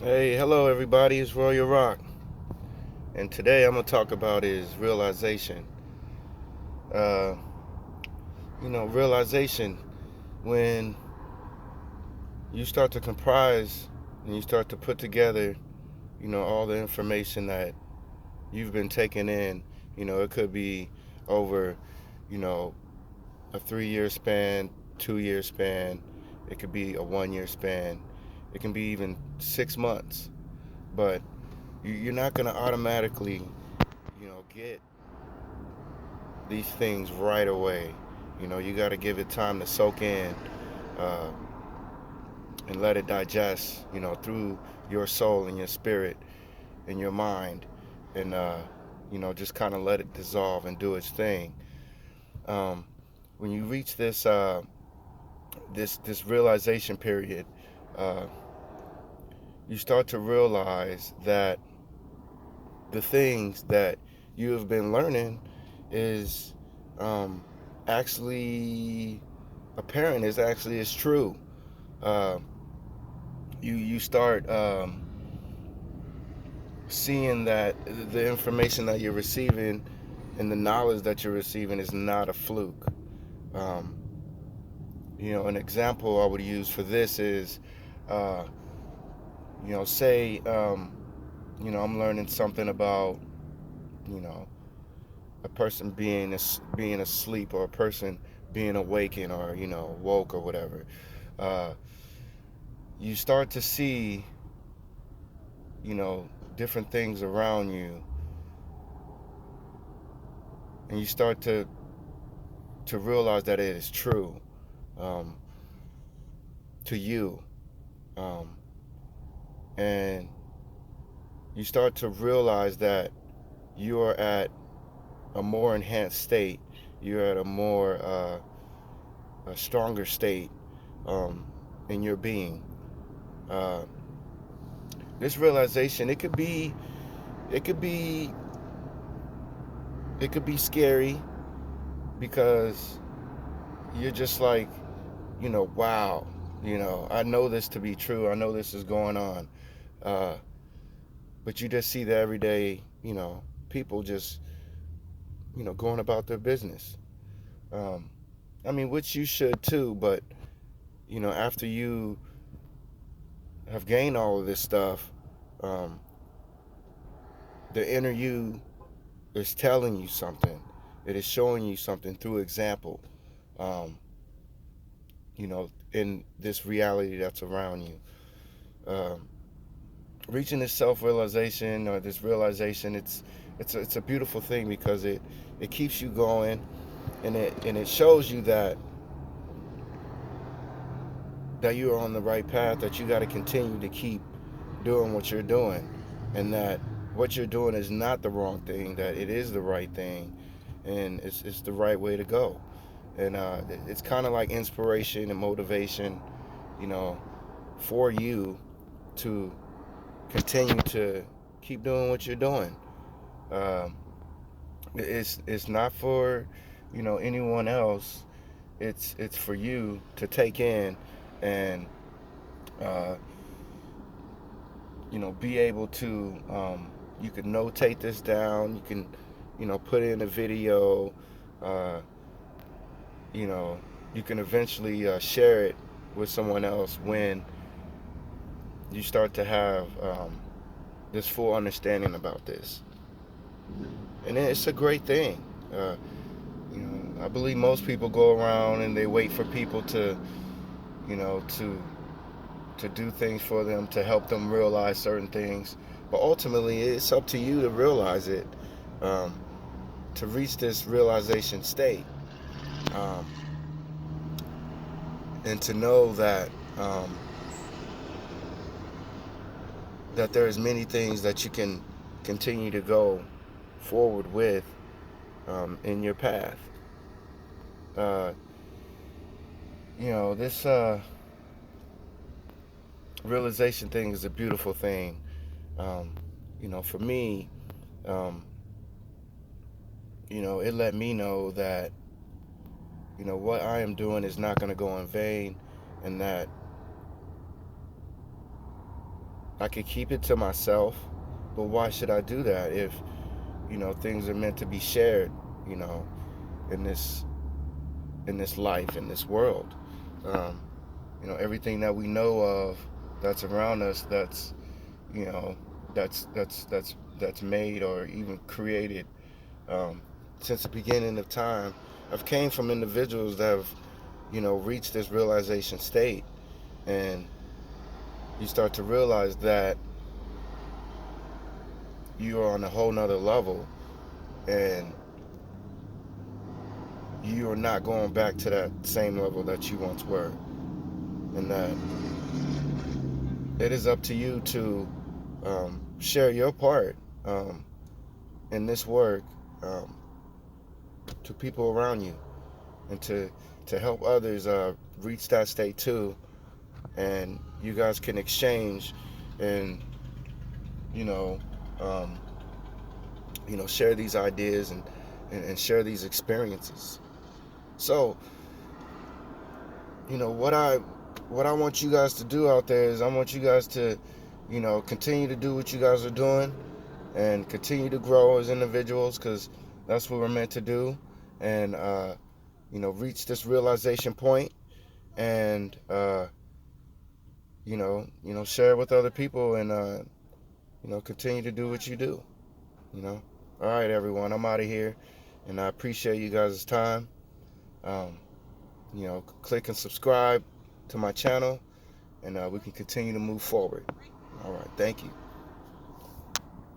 Hey, hello everybody, it's Royal Rock. And today I'm gonna talk about is realization. Uh, realization when you start to comprise and you start to put together, all the information that you've been taking in. It could be over, you know, a 3 year span, 2 year span. It could be a 1 year span. It can be even 6 months. But you're not gonna automatically, get these things right away. You got to give it time to soak in uh, and let it digest, through your soul and your spirit and your mind, and just kind of let it dissolve and do its thing. Um, when you reach this realization period, uh, you start to realize that the things that you have been learning is um, actually apparent, is true. uh, you start seeing that the information that you're receiving and the knowledge that you're receiving is not a fluke. um, an example I would use for this is, uh, say, I'm learning something about, you know a person being asleep, or a person being awakened, or woke, or whatever. uh, you start to see, you know different things around you, and you start to realize that it is true, um, to you, um, and you start to realize that you are at a more enhanced state. You're at a stronger state, um, in your being. Uh, this realization, it could be it could be scary, because you're just like, wow, I know this to be true. I know this is going on. Uh, but you just see the everyday, people just, going about their business. Um, I mean, which you should too, but, after you have gained all of this stuff, um, the inner you is telling you something. It is showing you something through example, um, in this reality that's around you. Um, Reaching this self-realization, or this realization, it's a beautiful thing, because it keeps you going, and it shows you that you are on the right path, that you got to continue to keep doing what you're doing, and that what you're doing is not the wrong thing, that it is the right thing, and it's the right way to go. And it's kind of like inspiration and motivation, you know, for you to continue to keep doing what you're doing. Um, it's not for, anyone else. It's for you to take in, and uh, be able to, you can notate this down. You can, put in a video. uh, you know you can eventually share it with someone else when you start to have, this full understanding about this. And it's a great thing. uh, I believe most people go around and they wait for people to, you know to to do things for them, to help them realize certain things. But ultimately, it's up to you to realize it, um, to reach this realization state, um, and to know that there's many things that you can continue to go forward with, in your path. Uh, this realization thing is a beautiful thing. Um, for me, um, it let me know that, what I am doing is not going to go in vain, and that I could keep it to myself, but why should I do that if, things are meant to be shared, you know, in this life, in this world. Um, everything that we know of that's around us, you know, that's made or even created, um, since the beginning of time, have came from individuals that have, reached this realization state, and you start to realize that you are on a whole nother level, and you are not going back to that same level that you once were, and that it is up to you to, share your part, um, in this work, um, to people around you, and to help others reach that state too, and you guys can exchange, and you know um, share these ideas, and share these experiences. So, what I want you guys to do out there is, I want you guys to, continue to do what you guys are doing, and continue to grow as individuals, because that's what we're meant to do, and reach this realization point, and share it with other people, and continue to do what you do. You know. All right, everyone. I'm out of here, and I appreciate you guys' time. Um, click and subscribe to my channel, and we can continue to move forward. All right. Thank you.